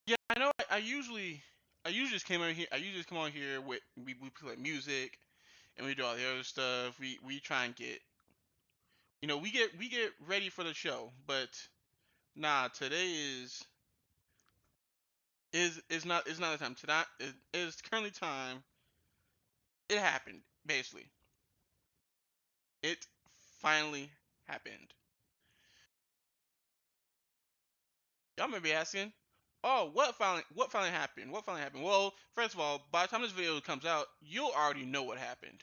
Yeah, I know. I usually just came on here. I usually just come on here with we play music and we do all the other stuff. We try and get we get ready for the show. But nah, today is not the time. Tonight is currently time. It happened basically. It finally happened. Y'all may be asking, oh, what finally happened? What finally happened? Well, first of all, by the time this video comes out, you'll already know what happened.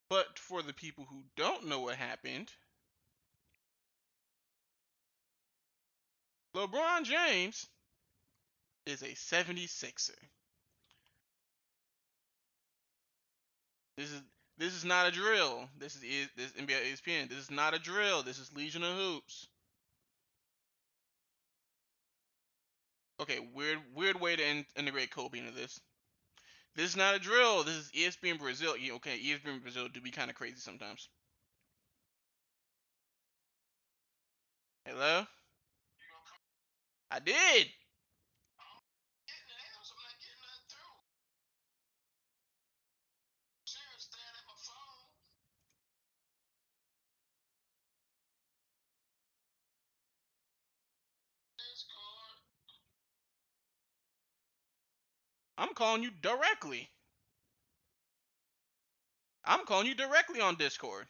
But for the people who don't know what happened, LeBron James is a 76er. This is this is not a drill. This NBA ESPN. This is not a drill. This is Legion of Hoops. Okay, weird way to integrate Kobe into this. This is not a drill. This is ESPN Brazil. Yeah, okay, ESPN Brazil do be kind of crazy sometimes. Hello, I did. I'm calling you directly. I'm calling you directly on Discord.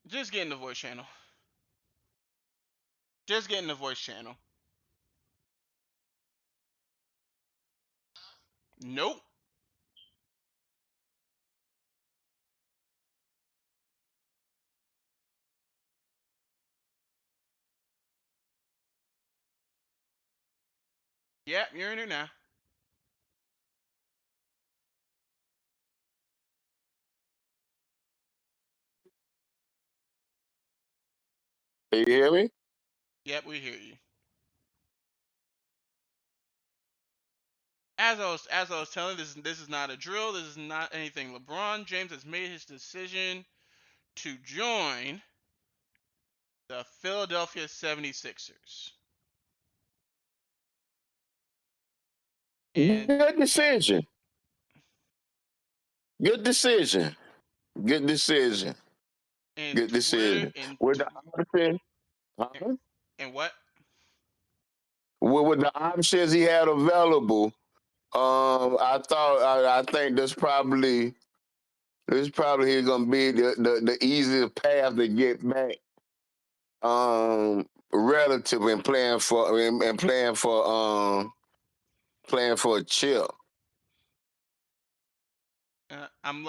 Just get in the voice channel. Just get in the voice channel. Nope. Yep, you're in here now. Can you hear me? Yep, we hear you. As I was telling, this is not a drill. This is not anything. LeBron James has made his decision to join the Philadelphia 76ers. And Good decision. Good decision. Good decision. and Good Twitter decision. With the option, and, huh? and what? With the options he had available, I think this probably is gonna be the easiest path to get back. Relative and playing for a chip. I'm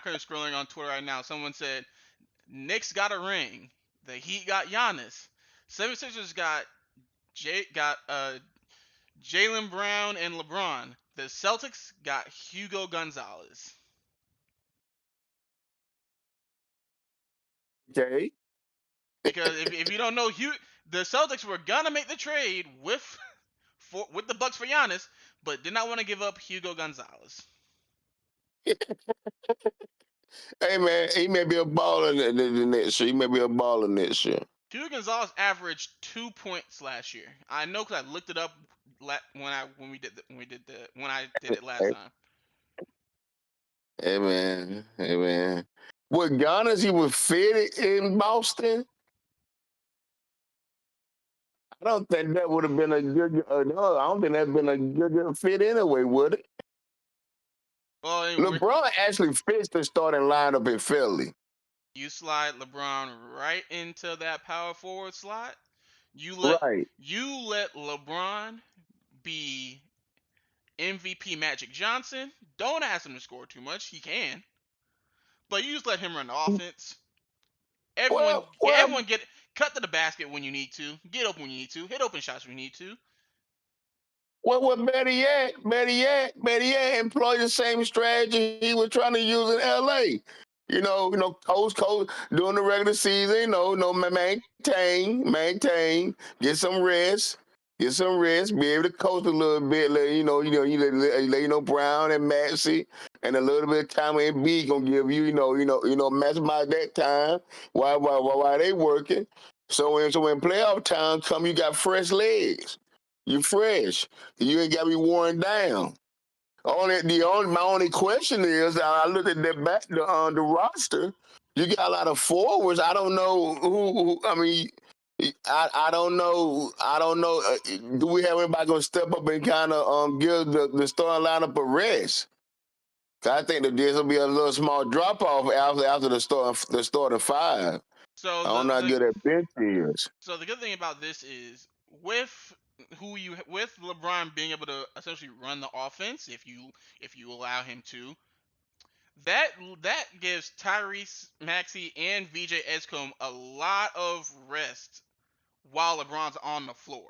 currently scrolling on Twitter right now. Someone said Knicks got a ring. The Heat got Giannis. 76ers got Jalen Brown and LeBron. The Celtics got Hugo Gonzalez. Okay. Because if you don't know, the Celtics were gonna make the trade with the Bucks for Giannis, but did not want to give up Hugo Gonzalez. Hey man, he may be a baller the next year. He may be a baller next year. Hugo Gonzalez averaged 2 points last year. I know because I looked it up when I did it last Hey, time. hey man. With Giannis, he was fitted in Boston. I don't think that would have been a good. No, I don't think that'd been a good fit anyway, would it? Well, anyway, LeBron actually fits the starting lineup in Philly. you slide LeBron right into that power forward slot. You let Right. you let LeBron be MVP Magic Johnson. Don't ask him to score too much. He can, but you just let him run the offense. Everyone, Well, get well, everyone get cut to the basket when you need to. Get open when you need to. Hit open shots when you need to. what better yet, employ the same strategy he was trying to use in LA. coach during the regular season. Maintain, get some rest, be able to coach a little bit. Brown and Maxey, and a little bit of time in B gonna give you, maximize that time while they working. So when playoff time come, you got fresh legs. You fresh. You ain't got to be worn down. My only question is, I look at the roster. You got a lot of forwards. I don't know I mean, I don't know. I don't know. Do we have anybody gonna step up and kind of give the starting lineup a rest? 'Cause I think that there's gonna be a little small drop off after the starting five. So I don't know how good that bench is. the good thing about this is with with LeBron being able to essentially run the offense if you allow him to, that gives Tyrese Maxey and VJ Escombe a lot of rest while LeBron's on the floor.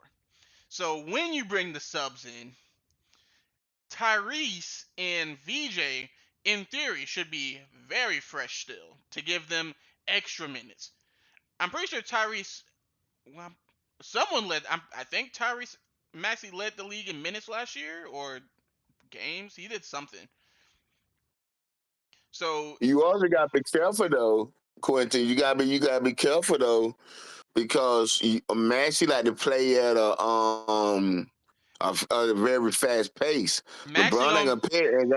So when you bring the subs in, Tyrese and VJ in theory should be very fresh still to give them extra minutes. I'm pretty sure Tyrese, well, someone led. I think Tyrese Maxey led the league in minutes last year or games. He did something. So You also got to be careful though, Quentin. You gotta be careful though, because Maxie like to play at a very fast pace. Maxey LeBron ain't gonna gonna play, and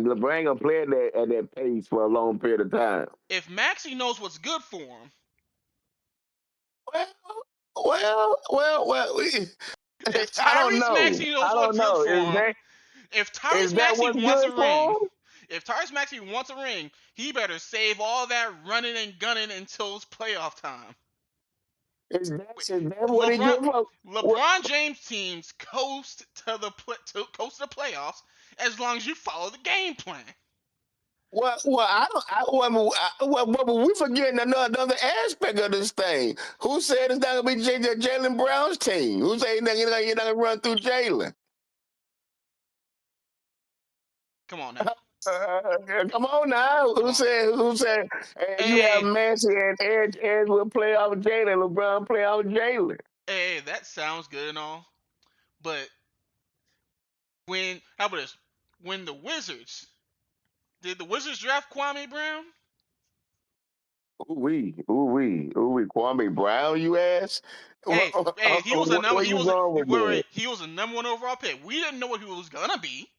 LeBron ain't gonna play at that pace for a long period of time. if Maxey knows what's good for him, Well, well. if I don't Tyrese know. Maxey I knows don't what's good know. for Is him, that if is Tyrese that Maxey what's wants good a ring, for him? if Tyrese Maxey wants a ring, he better save all that running and gunning until it's playoff time. Is that what he LeBron good for? Well, LeBron James teams coast to the playoffs as long as you follow the game plan. I don't. But we forgetting another aspect of this thing. Who said it's not gonna be Jalen Brown's team? Who said you're not gonna run through Jalen? Come on now. Come on now. Come Who on. said? Who said? You have Hey, Messi and Edge will play off Jalen. LeBron play off Jalen. hey, that sounds good and all, but how about this? When the Wizards did the Wizards draft Kwame Brown? Ooh wee. Kwame Brown, you ask? Hey, hey, he was a number. Where He you was a, going wait, with wait, this? he was a number one overall pick. We didn't know what he was gonna be.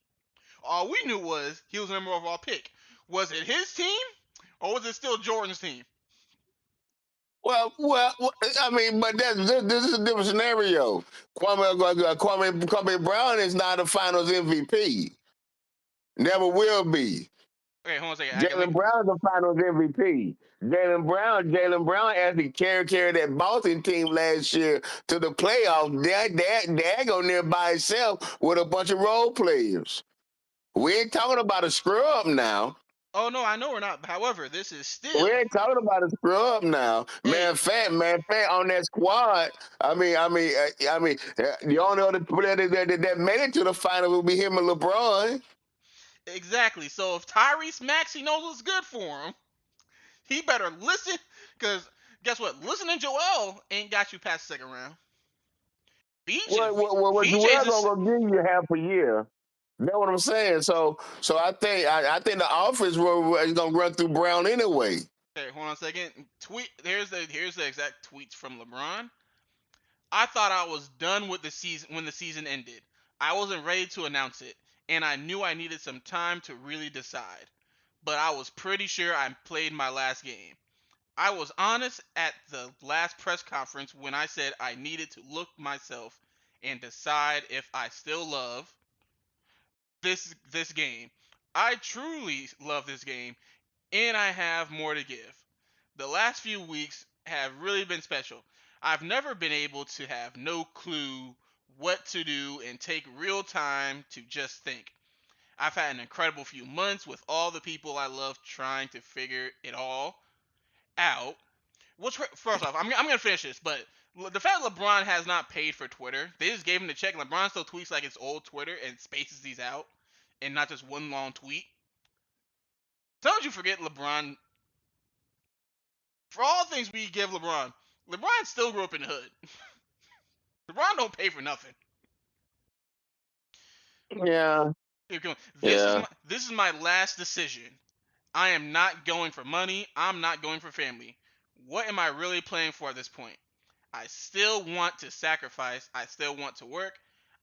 All we knew was he was a number one overall pick. Was it his team or was it still Jordan's team? I mean, but this is a different scenario. Kwame Brown is not a Finals MVP. Never will be. Okay, hold on a second. I can Jalen Brown's a Finals MVP. Jalen Brown actually carried that Boston team last year to the playoffs. They're going there by itself with a bunch of role players. We ain't talking about a scrub now. Oh no, I know we're not. However, this is We still. ain't talking about a scrub now. Hey, Man, fact, on that squad. The only other player that made it to the final will be him and LeBron. exactly. So if Tyrese Maxey knows what's good for him, he better listen. Cause guess what? Listening to Joel ain't got you past the second round. VJ, What you VJ's were this. gonna give you half a year. That's what I'm saying. So I think the offense is gonna run through Brown anyway. Okay, hold on a second. Tweet. Here's the exact tweets from LeBron. I thought I was done with the season when the season ended. I wasn't ready to announce it, and I knew I needed some time to really decide. But I was pretty sure I played my last game. I was honest at the last press conference when I said I needed to look myself and decide if I still love this game. I truly love this game and I have more to give. The last few weeks have really been special. I've never been able to have no clue what to do and take real time to just think. I've had an incredible few months with all the people I love trying to figure it all out. First off, I'm gonna finish this, but the fact that LeBron has not paid for Twitter, they just gave him the check. LeBron still tweets like it's old Twitter and spaces these out, and not just one long tweet. Don't you forget LeBron? For all things we give LeBron, LeBron still grew up in the hood. LeBron don't pay for nothing. Yeah, yeah. This is my last decision. I am not going for money. I'm not going for family. What am I really playing for at this point? I still want to sacrifice. I still want to work.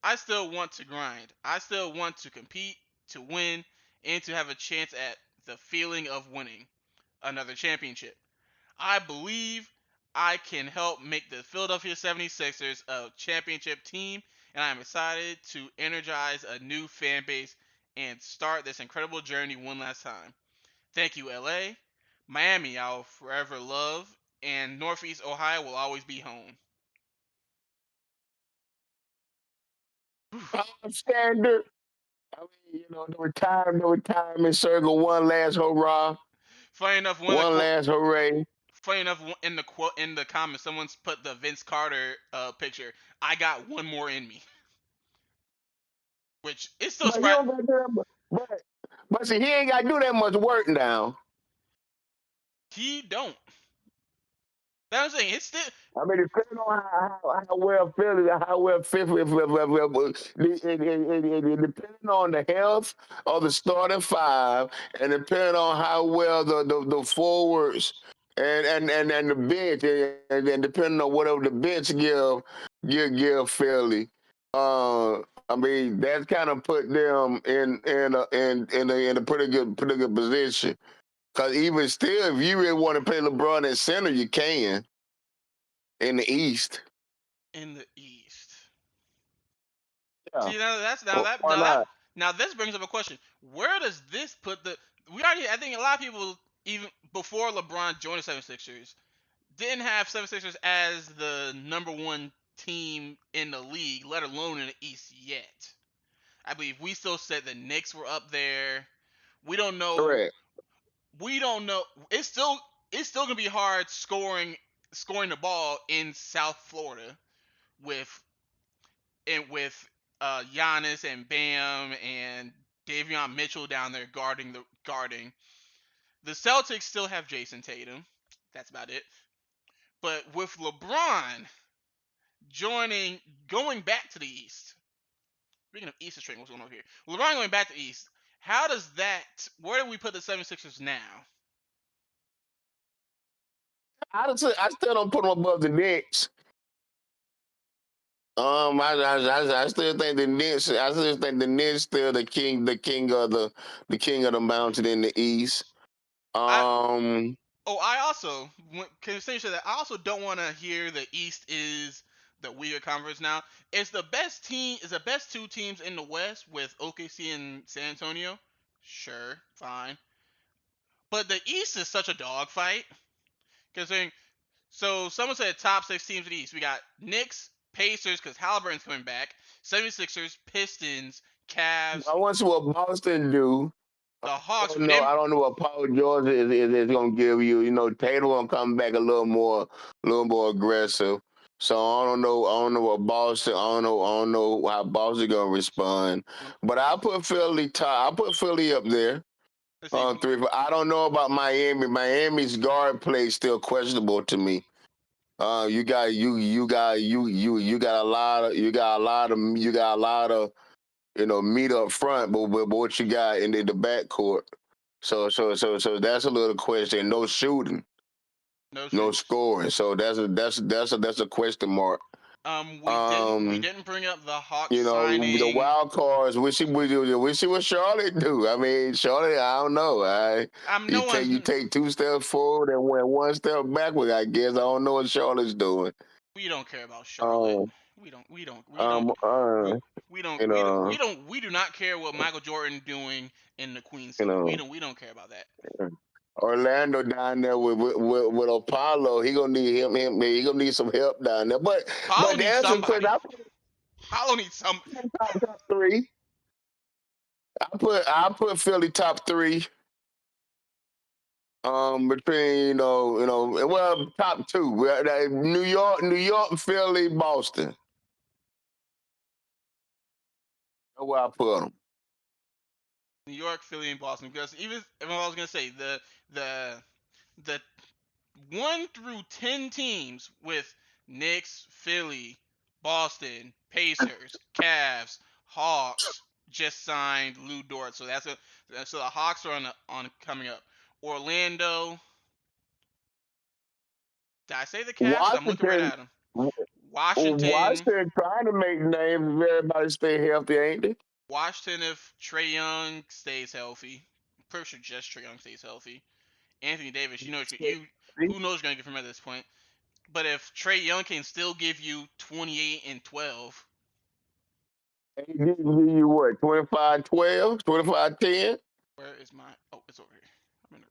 I still want to grind. I still want to compete, to win, and to have a chance at the feeling of winning another championship. I believe I can help make the Philadelphia 76ers a championship team, and I'm excited to energize a new fan base and start this incredible journey one last time. Thank you, LA. Miami, I'll forever love, and Northeast Ohio will always be home. Standard. I mean, the retirement circle, one last hurrah, Funny enough, one of the one quote. last hooray. Funny enough, in the quote in the comments, someone's put the Vince Carter picture. I got one more in me, which is still But you surprising. don't got to do that, but see, he ain't got to do that much work now. He don't. That's what I'm saying. It's still I mean, depending on how well Philly, how well Fifth, depending on the health of the starting five, and depending on how well the forwards and the bench, and depending on whatever the bench give Philly, I mean that's kind of put them in a pretty good position. Because even still, if you really want to play LeBron at center, you can in the East. in the East. Yeah. See, now that's Why not? now this brings up a question. Where does this put the? We already. I think a lot of people even before LeBron joined the 76ers didn't have 76ers as the number one team in the league, let alone in the East yet. I believe we still said the Knicks were up there. We don't know. Correct. We don't know. It's still gonna be hard scoring the ball in South Florida with with Giannis and Bam and Davion Mitchell down there guarding. The Celtics still have Jason Tatum. That's about it. But with LeBron joining, going back to the East. Speaking of East string, what's going on here? LeBron going back to the East. How does that? Where do we put the 76ers now? I still don't put them above the Knicks. I still think the Knicks. I still think the Knicks still the king of the mountain in the East. I Um, I also can say that I also don't want to hear the East is the weird conference now. It's the best team. Is the best two teams in the West with OKC and San Antonio. Sure, fine. But the East is such a dogfight. Considering, so someone said top six teams in the East. We got Knicks, Pacers, because Halliburton's coming back. 76ers, Pistons, Cavs, I want to see what Boston do. the I Hawks. don't know. I don't know what Paul George is going to give you. Tatum going to come back a little more aggressive. So I don't know. I don't know what Boston. I don't know. I don't know how Boston going to respond. But I put Philly top. I put Philly up there. Let's see. Three. But I don't know about Miami. Miami's guard play is still questionable to me. You got a lot of meat up front, but what you got in the backcourt. So that's a little question. No shooting, No no shooting. scoring. So that's a question mark. We Um, didn't bring up the Hawks the signing. wild cards. We see what Charlotte do. I mean, Charlotte. I don't know. No You take one's. you take two steps forward and went one step backward. I guess I don't know what Charlotte's doing. We don't care about Charlotte. Um, We don't. We don't. We don't. um, uh, We, we don't. you We don't. know, We don't. We do not care what Michael Jordan doing in the Queen you City. We know. don't. We don't care about that. Orlando down there with Apollo, he gonna need he gonna need some help down there. But Paulo but to needs answer the question, somebody. I Paulo needs some. put top three. I put Philly top three. Between well top two. New York, Philly, Boston. That's where I put them. New York, Philly, and Boston. Because even if I was gonna say the the 1 through 10 teams with Knicks, Philly, Boston, Pacers, Cavs, Hawks just signed Lou Dort, so so the Hawks are on coming up. Orlando. Did I say the Cavs? I'm looking right Washington, at them. Washington. Washington trying to make names if everybody stay healthy, ain't they? Washington if Trey Young stays healthy. I'm pretty sure just Trey Young stays healthy. Anthony Davis, who knows going to get from at this point. But if Trey Young can still give you 28 and 12, AD give you what, 25-12, 25-10? where is my? Oh, it's over here. I'm in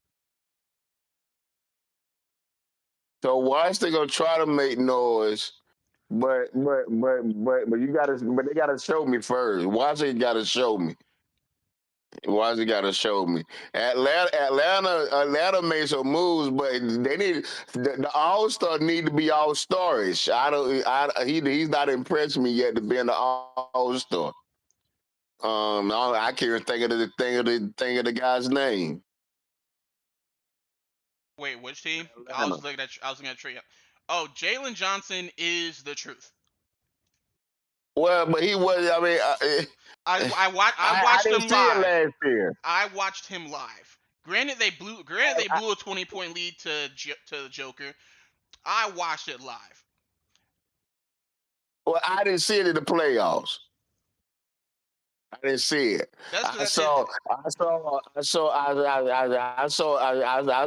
So Washington gonna try to make noise, but they gotta show me first. Washington gotta show me. Washington gotta show me. Atlanta made some moves, but they need the All Star need to be All Starish. He's not impressed me yet to be an All Star. I can't even think of the guy's name. Wait, which team? Atlanta. I was looking at Trey Young. Oh, Jalen Johnson is the truth. Well, but he was. I mean, I I watched didn't him see it live. last year. I watched him live. Granted, they blew a 20-point lead to the Joker. I watched it live. Well, I didn't see it in the playoffs. I didn't see it. That's I because saw, I saw, I saw, I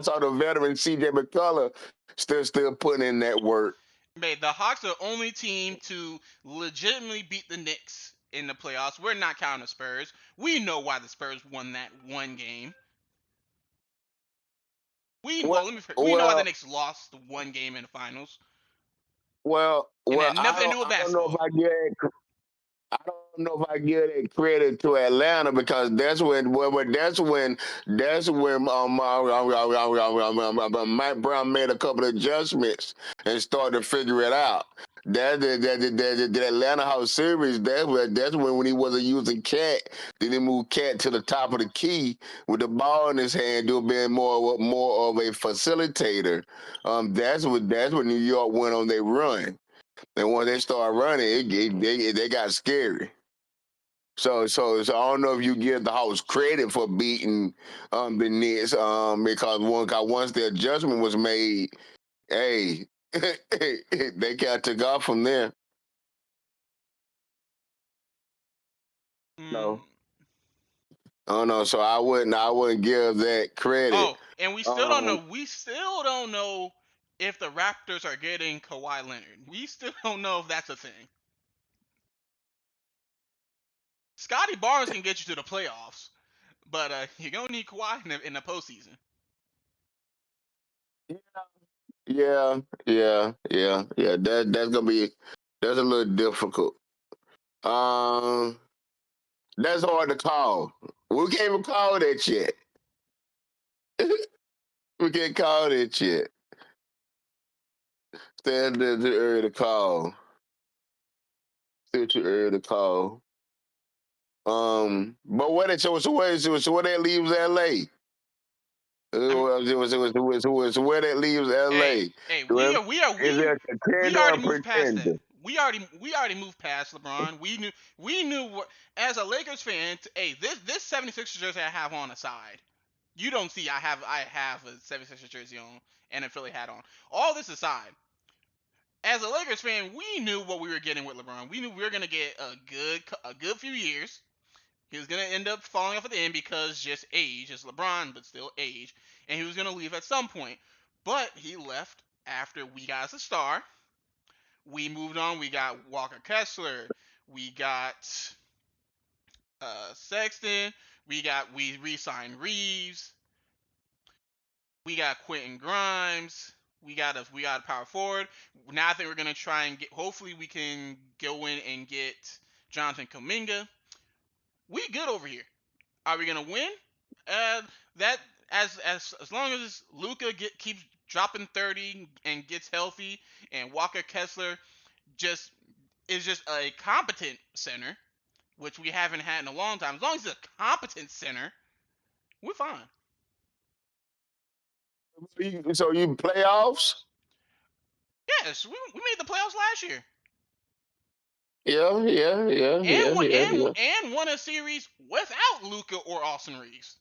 saw the veteran CJ McCullough still putting in that work. the Hawks are the only team to legitimately beat the Knicks in the playoffs. We're not counting the Spurs. We know why the Spurs won that one game. Well, We know why the well, Knicks lost the one game in the finals, and well. had nothing to do with I don't know if basketball. I don't know if I give that credit to Atlanta because that's when Mike Brown made a couple of adjustments and started to figure it out. The Atlanta House series, that's when he wasn't using Cat. Then he moved Cat to the top of the key with the ball in his hand, doing being more of a facilitator. That's when New York went on their run. And when they started running, they got scary. So I don't know if you give the house credit for beating the Knicks because once the adjustment was made, hey, they got took off from there. Mm. No, oh no, so I wouldn't give that credit. Oh, and we still don't Um, know. We still don't know if the Raptors are getting Kawhi Leonard. We still don't know if that's a thing. Scotty Barnes can get you to the playoffs, but you're gonna need Kawhi in the postseason. yeah. That's a little difficult. Um, that's hard to call. We can't even call that yet. We can't call that yet. Still too early to call. Still too early to call. But so where that leaves LA? I'm So where that leaves Hey, LA? hey, Well, is we there a contender or already moved past that. pretender? We already moved past LeBron. We knew what as a Lakers fan. Hey, this 76ers jersey I have on aside. You don't see I have a 76ers jersey on and a Philly hat on. All this aside, as a Lakers fan, we knew what we were getting with LeBron. We knew we were gonna get a good few years. He was gonna end up falling off at the end because just age, just LeBron, but still age, and he was gonna leave at some point. But he left after we got us a star. We moved on. We got Walker Kessler. We got Sexton. We re-signed Reeves. We got Quentin Grimes. We got a power forward. Now I think we're gonna try and get. Hopefully we can go in and get Jonathan Kuminga. We good over here. Are we gonna win? That as long as Luca keeps dropping 30 and gets healthy, and Walker Kessler just is just a competent center, which we haven't had in a long time. As long as he's a competent center, we're fine. So you playoffs? Yes, we made the playoffs last year, Yeah, yeah, yeah, yeah, and won yeah, yeah. and won a series without Luca or Austin Reeves.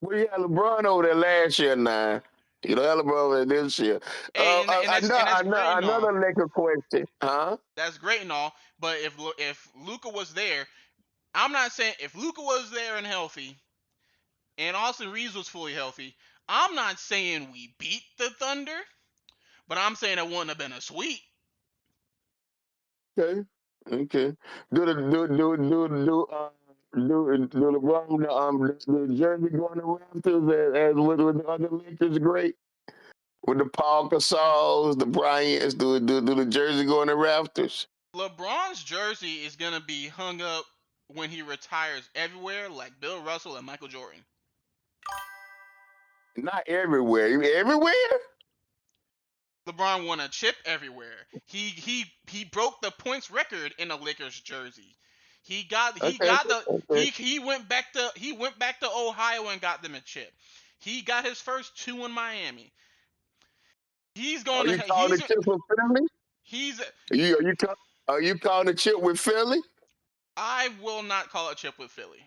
Well, you had LeBron over there last year now. You don't have LeBron over there this year. Hey, and that's great and all. Another Laker question, huh? That's great and all. But if Luca was there, I'm not saying if Luca was there and healthy, and Austin Reeves was fully healthy, I'm not saying we beat the Thunder, but I'm saying it wouldn't have been a sweep. Okay, okay. Do the do LeBron the jersey going to Raptors as with the other Lakers great with the Paul Gasols, the Bryants, do the jersey going to Raptors? LeBron's jersey is gonna be hung up when he retires everywhere, like Bill Russell and Michael Jordan. Not everywhere. Everywhere? LeBron won a chip everywhere. He broke the points record in a Lakers jersey. He Okay, got the okay. he went back to Ohio and got them a chip. He got his first two in Miami. He's Are going to you calling the chip with Philly? he's Are you calling the chip with Philly? I will not call it a chip with Philly.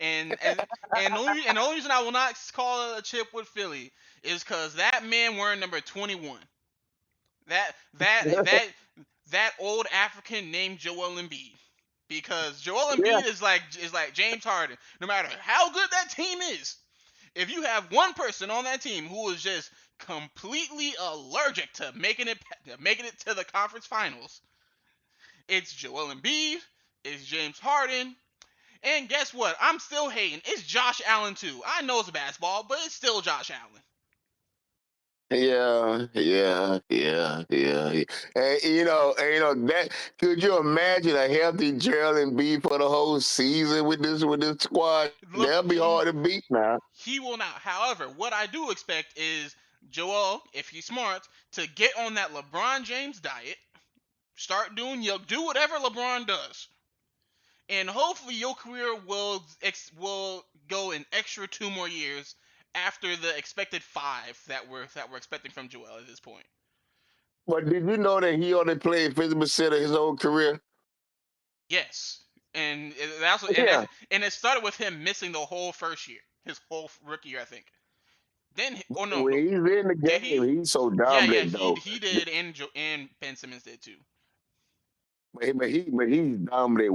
And and and the only reason I will not call it a chip with Philly is because that man wearing number 21. That that that that old African named Joel Embiid. Because Joel Yeah, Embiid is like James Harden. No matter how good that team is, if you have one person on that team who is just completely allergic to making it to the conference finals, it's Joel Embiid, it's James Harden, and guess what? I'm still hating. It's Josh Allen too. I know it's basketball, but it's still Josh Allen. yeah. And you know that. Could you imagine a healthy Gerald Embiid for the whole season with this squad? Look, That'll be hard to beat now. he will not. However, what I do expect is Joel, if he's smart, to get on that LeBron James diet. Start doing do whatever LeBron does, and hopefully your career will go an extra 2 more years after the expected 5 that we're expecting from Joel at this point. But did you know that he only played 50% of his whole career? Yes, and that's what, Yeah. and it started with him missing the whole first year, his whole rookie year, I think. Then oh no, When no, he's in the did he? game, he's so Yeah, dominant though. he did, and Ben Simmons did too. But he's dominant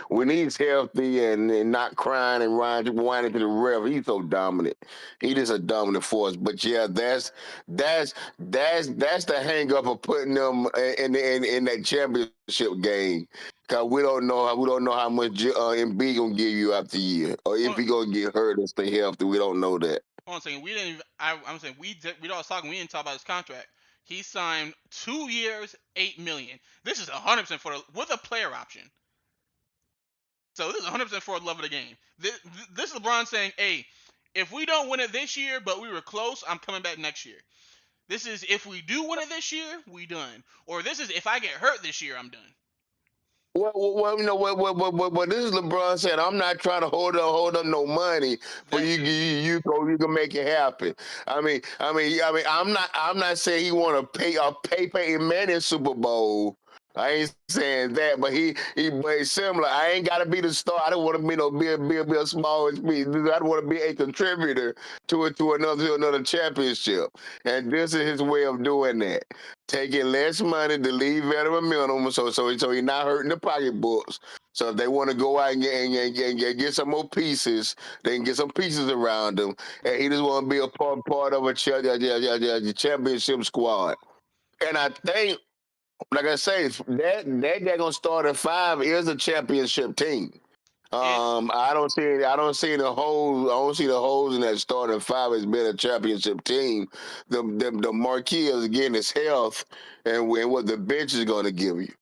when he's healthy and not crying and whining to the ref. He's so dominant. He is a dominant force. But yeah, that's the hang up of putting them in that championship game. Cause we don't know how much Embiid gonna give you after year, or if Hold, he gonna get hurt and stay healthy. We don't know that. hold on a second. We didn't. Even, I'm saying we all was talking. We didn't talk about his contract. He signed 2 years, 8 million. This is 100% with a player option. So this is 100% for the love of the game. This is LeBron saying, "Hey, if we don't win it this year, but we were close, I'm coming back next year. This is if we do win it this year, we done. Or this is if I get hurt this year, I'm done." You know what? This is LeBron saying. I'm not trying to hold up no money for That you. too. You can make it happen. I'm not saying he want to pay Peyton Manning Super Bowl. I ain't saying that, but but it's similar. I ain't got to be the star. I don't want to be no be a small piece. I want to be a contributor to another championship, and this is his way of doing that, taking less money to leave at a minimum, so he's not hurting the pocketbooks. So if they want to go out and get some more pieces, they can get some pieces around them. And he just want to be a part of a championship squad. And I think, like I say, that guy gonna start at 5 is a championship team. And I don't see the holes. I don't see the holes in that starting 5 as being a championship team. The marquee is again is health and what the bench is going to give you.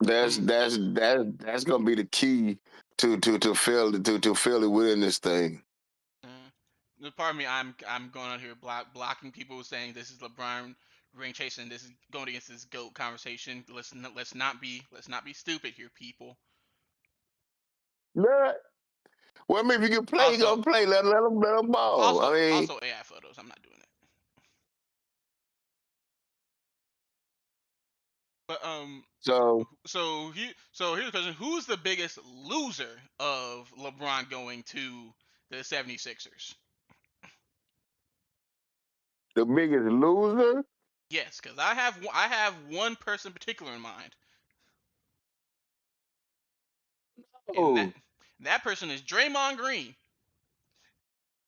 um, That's going to be the key to Philly winning this thing. pardon me, I'm going on here blocking people saying this is LeBron ring chasing. This is going against this goat conversation. Let's not be stupid here, people. Yeah. Well, I mean, if you can play, you Also, gonna play. Let them ball. I mean, also AI photos. I'm not doing it. But so so here's the question: who's the biggest loser of LeBron going to the 76ers? the biggest loser. Yes, because I have one person in particular in mind, and Oh, that person is Draymond Green.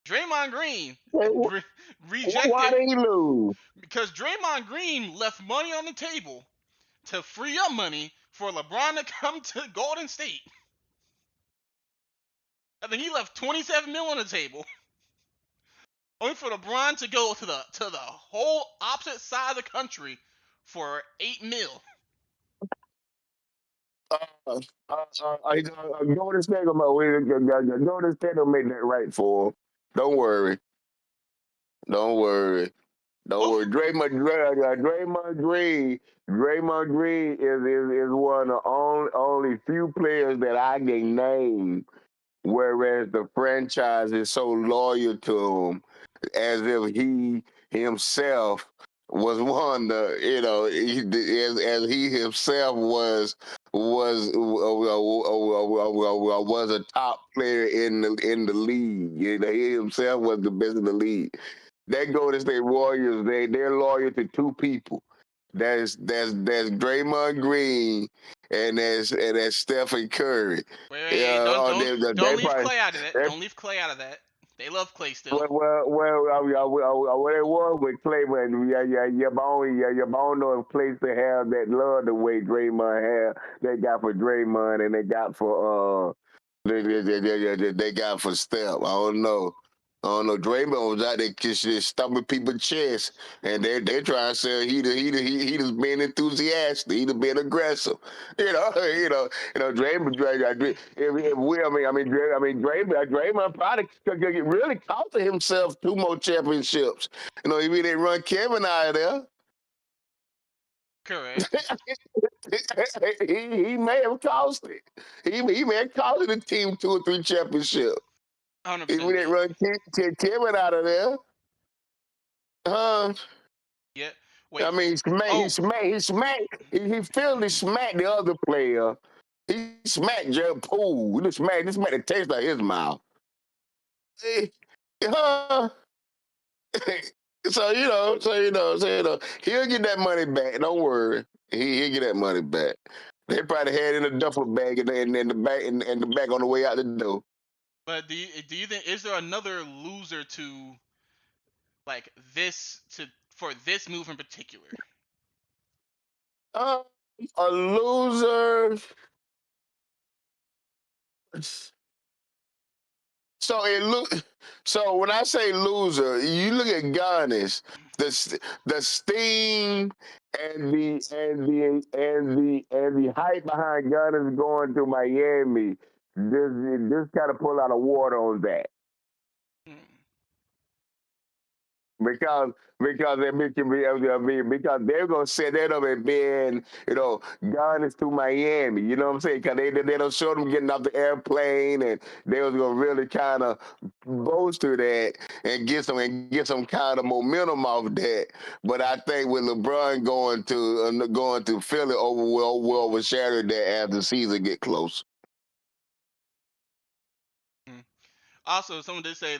Draymond Green why rejected did he lose? because Draymond Green left money on the table to free up money for LeBron to come to Golden State. I think he left 27 mil on the table, only for LeBron to go to the whole opposite side of the country for 8 mil. Golden State Golden State will make that right for him. Don't worry. Don't worry. Don't Both worry. Draymond Green is one of the only few players that I can name, whereas the franchise is so loyal to him, as if he himself was one the as he himself was a top player in the league. You know, he himself was the best in the league. That Golden State Warriors, they're loyal to two people. That's Draymond Green and that's Stephen Curry. wait, wait, wait, Yeah, don't they leave probably Clay out of that. they Don't leave Clay out of that. They love Clay still. what it was with Clay, but your bone know if Clay to have that love the way Draymond had, they got for Draymond and they got for they got for Steph. I don't know. I don't know. Draymond was out there just stumping people's chests, and they trying to say he just being enthusiastic, he just being aggressive. You know, Draymond. If we, Draymond probably could really cost himself two more championships. You know, if he didn't run Kevin out of there. Correct. he may have cost it. He may have cost the team two or three championships. If we 100% didn't did. run Kevin out of there, huh? Yeah. I Wait. mean, Oh, he physically smacked the other player. He smacked Jared Poole. He smacked the taste out of his mouth. Eh, huh? He'll get that money back. Don't worry, he'll get that money back. They probably had it in a duffel bag in the back on the way out the door. but do you think is there another loser to like this to for this move in particular? Um, a loser. So it look. So when I say loser, you look at Giannis, the steam and the hype behind Giannis going to Miami. This kind of pull out of water on that. Hmm. because because they're gonna set that up and being gone is to Miami. You know what I'm saying? Because they don't show them getting off the airplane, and they was gonna really kind of bolster that and get some kind of momentum off that. But I think with LeBron going to Philly will overshadow that as the season get close. Hmm. Also, someone did say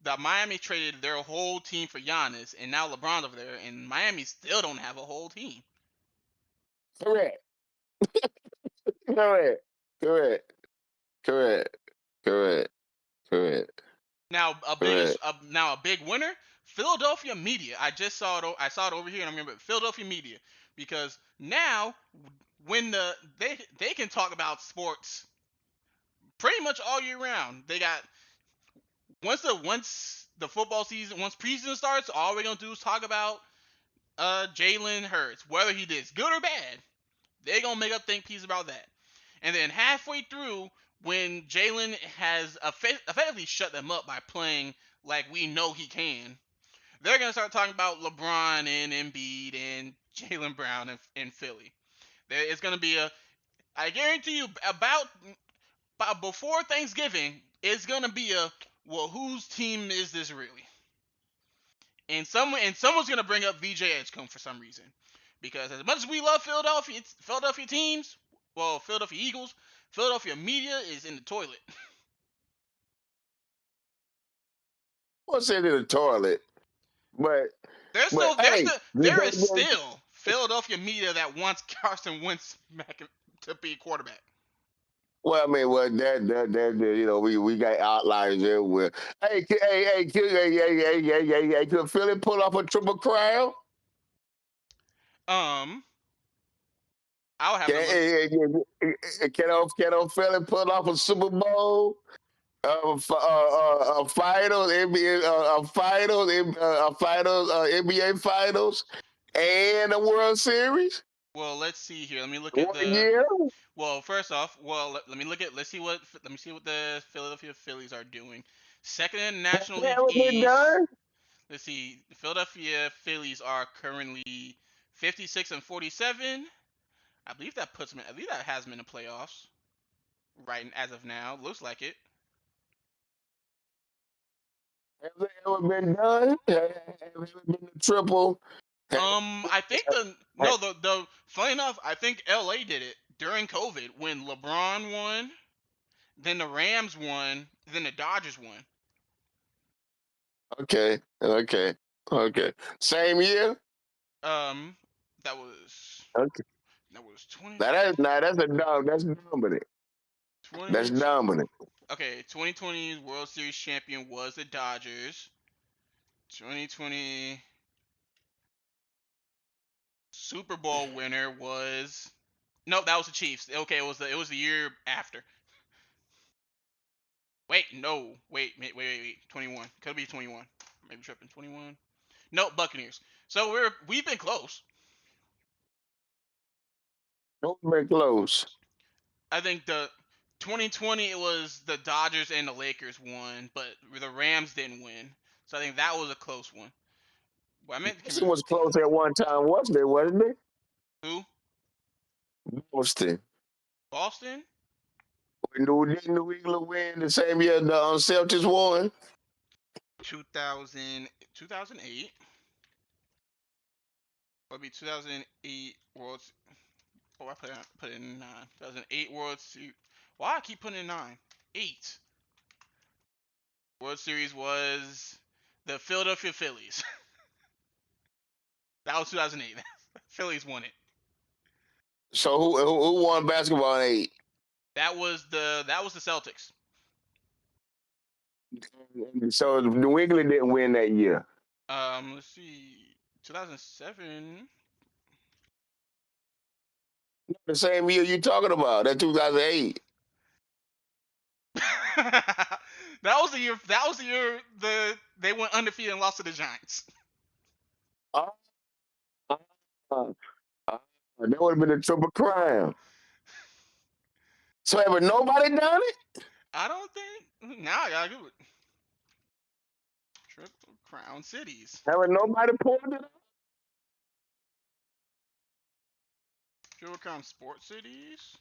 that Miami traded their whole team for Giannis, and now LeBron's over there, and Miami still don't have a whole team. Correct. Correct. Correct. Correct. Correct. Correct. Now Correct. a big winner, Philadelphia media. I saw it over here, and I remember Philadelphia media because now when they can talk about sports pretty much all year round. They got once the football season, once preseason starts, all we're gonna do is talk about Jalen Hurts, whether he did good or bad. They're gonna make up think piece about that. And then halfway through, when Jalen has effectively shut them up by playing like we know he can, they're gonna start talking about LeBron and Embiid and Jalen Brown in Philly. It's gonna be I guarantee you, about before Thanksgiving, it's gonna be a, well, whose team is this really? And someone's gonna bring up VJ Edgecombe for some reason, because as much as we love Philadelphia teams, well, Philadelphia Eagles, Philadelphia media is in the toilet. What's in the toilet? But There's but still there's hey, still there is still Philadelphia media that wants Carson Wentz back to be quarterback. well, I mean, well, that you know, we got outliers everywhere. Hey, could Philly pull off a triple crown? Um, I'll have Can to look. can Philly pull off a Super Bowl? Finals, NBA, finals, NBA finals, and a World Series Well, let's see here. Let me look at one the. year. Well, first off, let me look at. Let me see what the Philadelphia Phillies are doing. Second in National League Never been East. done. Let's see. The Philadelphia Phillies are currently 56-47. I believe that has them in the playoffs right as of now. Looks like it. Has it ever been done? Have it been the triple? I think the funny enough, I think LA did it during COVID when LeBron won, then the Rams won, then the Dodgers won. Okay. Same year. Um, that was Okay. that was 20, That's a dog. That's dominant. That's 20 dominant. okay, 2020 World Series champion was the Dodgers. 2020 Super Bowl winner was, no, that was the Chiefs. Okay, it was the year after. Wait, no, wait. 21 could be 21. Maybe tripping. 21. No, Buccaneers. So we've been close. Don't been close. I think the 2020 it was the Dodgers and the Lakers won, but the Rams didn't win. So I think that was a close one. Well, I meant Boston was close at one time, wasn't it? who? Boston. Boston? When New England win the same year the Celtics won. 2008. Would be 2008 World. Oh, I put it in 9. 2008 World Series. Why I keep putting in 9? 8. World Series was the Philadelphia Phillies. That was 2008. Phillies won it. So who won basketball in '08? That was the Celtics. So New England didn't win that year. Let's see. 2007. The same year you talking about, that 2008. That was the year. That was the year they went undefeated and lost to the Giants. Uh, uh, that would have been a triple crime. So have nobody done it? I don't think. Now I gotta do it. Triple Crown cities. Have nobody pulled it? Triple Crown sports cities.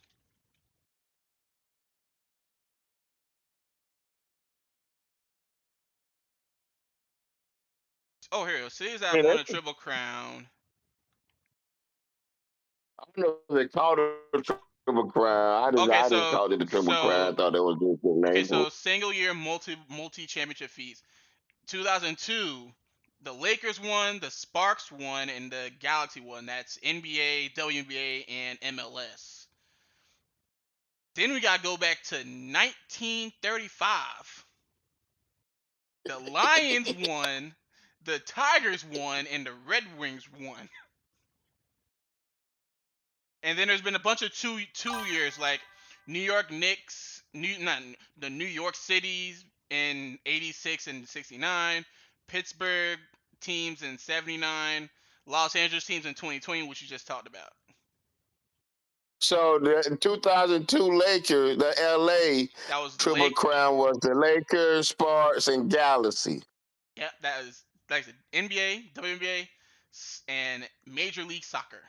Oh, here, cities that Yeah, have won a that's, Triple Crown. I don't know if they called it a triple crime. Okay, I just so called it a triple crime. so I thought that was a good okay, name for so it. single year multi championship feats. 2002, the Lakers won, the Sparks won, and the Galaxy won. That's NBA, WNBA, and MLS. Then we gotta go back to 1935. The Lions won, the Tigers won, and the Red Wings won. And then there's been a bunch of two years like New York Knicks, not the New York Cities in '86 and '69, Pittsburgh teams in '79, Los Angeles teams in 2020, which you just talked about. So the 2002 Lakers, the LA That was triple Lake. crown was the Lakers, Sparks, and Galaxy. Yeah, that is like I said, NBA, WNBA, and Major League Soccer.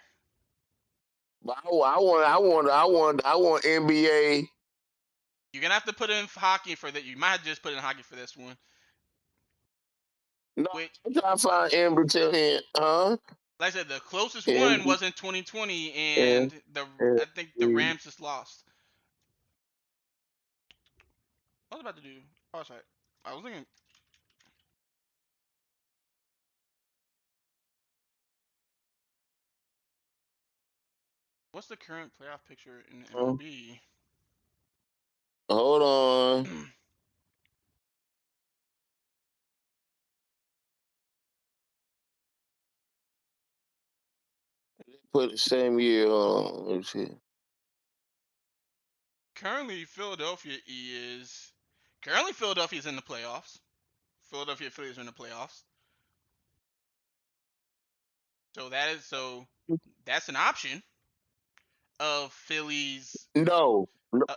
But I want NBA You're gonna have to put in hockey for that. You might have just put in hockey for this one. No, Which, I'm trying to find Ember till here, huh? like I said, the closest one Ember, was in 2020, yeah, and I think the yeah. Rams just lost. What was I about to do? Oh, sorry. I was thinking, what's the current playoff picture in MLB? Hold on. Put the same year on. Let's see. Currently, Philadelphia's in the playoffs. Philadelphia Phillies are in the playoffs. So that's an option of Phillies. No. No. Uh,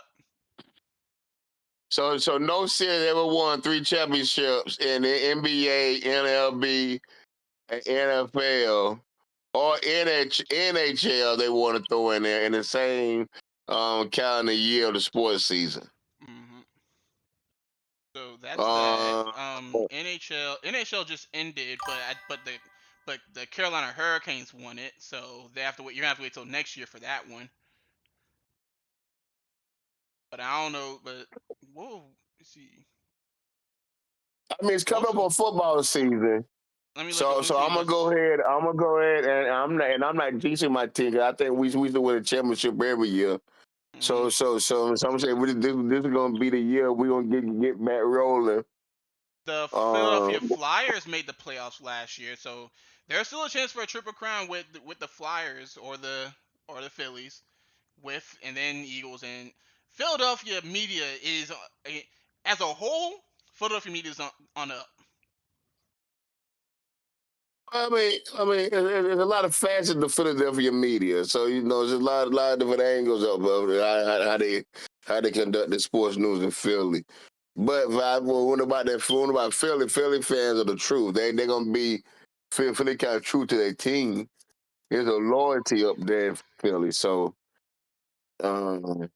So no series ever won 3 championships in the NBA, MLB, and NFL, or NHL. They want to throw in there in the same calendar year of the sports season. mhm. So that's that. Uh, NHL just ended, but the Carolina Hurricanes won it, so they have to wait. You're gonna have to wait till next year for that one. But I don't know. But whoa, let's see. I mean, it's coming Most up of on football season. Let me look up. So, Let me so see I'm gonna what's. go ahead. I'm gonna go ahead, and I'm not jinxing my team. 'Cause I think we should win a championship every year. Hmm. So I'm saying this is gonna be the year we're gonna get Matt rolling. The Philadelphia Um, Flyers made the playoffs last year, so there's still a chance for a triple crown with the Flyers or the Phillies with and then Eagles and Philadelphia media is as a whole. Philadelphia media is on up. there's a lot of facets of Philadelphia media, so there's a lot of different angles of it, how they conduct the sports news in Philly. But if I what about that? What about Philly? Philly fans are the truth. They're gonna be Philly kind of true to their team. There's a loyalty up there in Philly, so um,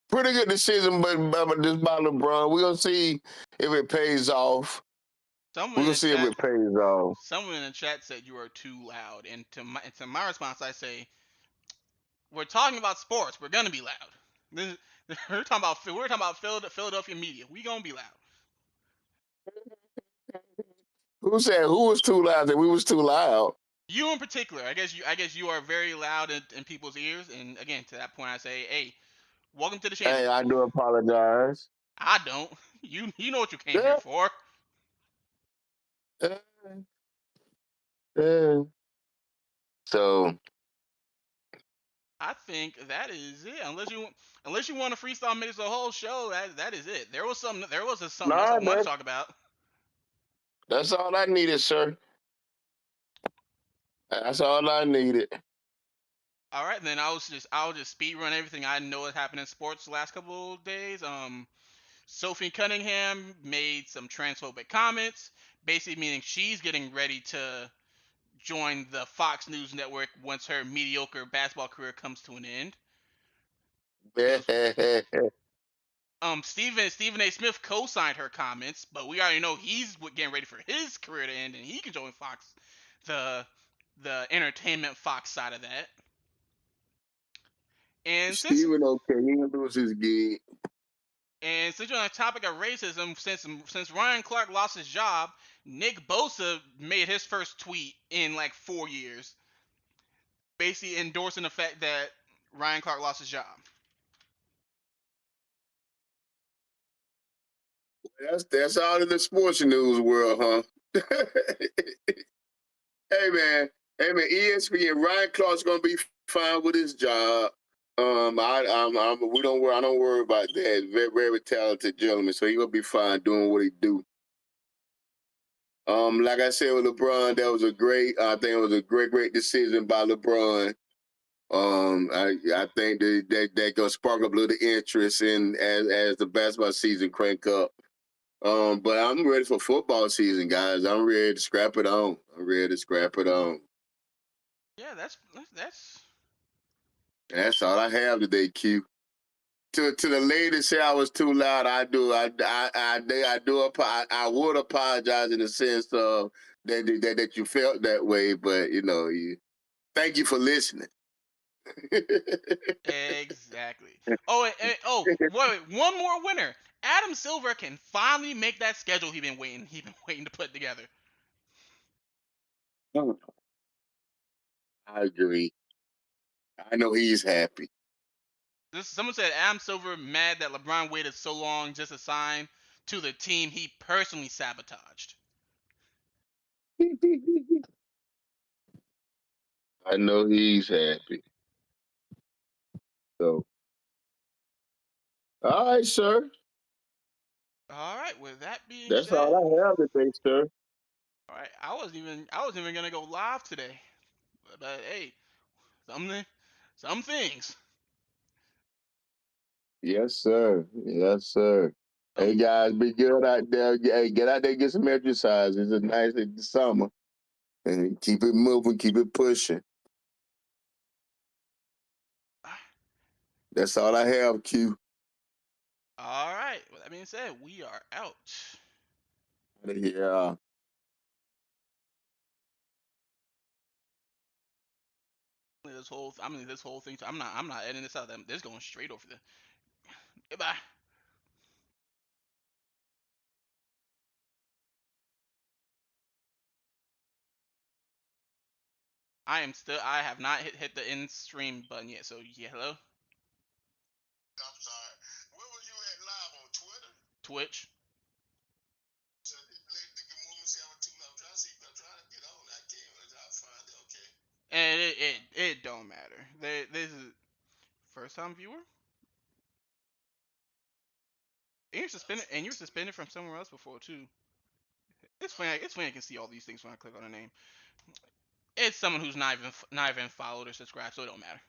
pretty good decision, but this by LeBron. We're gonna see if it pays off. Someone We're in gonna the see if chat, it pays off. someone in the chat said you are too loud, and to my response, I say we're talking about sports. We're gonna be loud. This, we're talking about Philadelphia media. We gonna be loud. Who said who was too loud? That we was too loud. You in particular, I guess you are very loud in people's ears. And again, to that point, I say, hey, welcome to the Hey, channel. I do apologize. I don't. You know what you came here Yeah, for. yeah, yeah. So I think that is it. Unless you want to freestyle mix the whole show, that is it. There was something else I nah, wanted to talk about. that's all I needed, sir. That's all I needed. All right, then I'll just speed run everything I know has happened in sports the last couple of days. Sophie Cunningham made some transphobic comments, basically meaning she's getting ready to join the Fox News network once her mediocre basketball career comes to an end. Because Stephen A. Smith co-signed her comments, but we already know he's getting ready for his career to end, and he can join Fox, the the entertainment Fox side of that. And since Steven, okay, he gonna lose his gig. since you're on the topic of racism, since Ryan Clark lost his job, Nick Bosa made his first tweet in like 4 years, basically endorsing the fact that Ryan Clark lost his job. That's all in the sports news world, huh? Hey man, ESPN Ryan Clark's gonna be fine with his job. We don't worry. I don't worry about that. Very, very talented gentleman, so he gonna be fine doing what he do. Like I said with LeBron, that was a great. I think it was a great decision by LeBron. I think that gonna spark up a little interest in as the basketball season crank up. But I'm ready for football season, guys. I'm ready to scrap it on. I'm ready to scrap it on. Yeah, that's And that's all I have today, Q. to the lady say I was too loud. I would apologize in the sense of that you felt that way, but thank you for listening. Exactly. Oh, wait, one more winner. Adam Silver can finally make that schedule he been waiting to put together. I agree. I know he's happy. Someone said Adam Silver mad that LeBron waited so long just to sign to the team he personally sabotaged. I know he's happy. So, all right, sir. All right. With that being That's said, all I have today, sir. all right. I wasn't even gonna go live today, but hey, something, some things, Yes, sir. Yes, sir. Hey some. guys, be good out there. Hey, get out there, get some exercise. It's a nice summer, and keep it moving, keep it pushing. That's all I have, Q. All right. With that being said, we are out. Yeah. This whole thing. I'm not editing this out. This going straight over the. Goodbye. I have not hit the end stream button yet. So yeah, hello. I'm sorry. Where were you at live on Twitter? Twitch. So, I'm trying to see. I'm trying to get on. I can't. I'll find it. Okay. And it don't matter. This is first time viewer. And you're suspended from somewhere else before too. It's funny. It's funny I can see all these things when I click on a name. It's someone who's not even followed or subscribed, so it don't matter.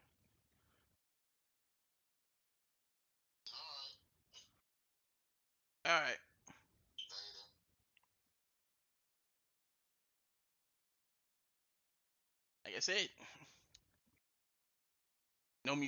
All right. Like I said.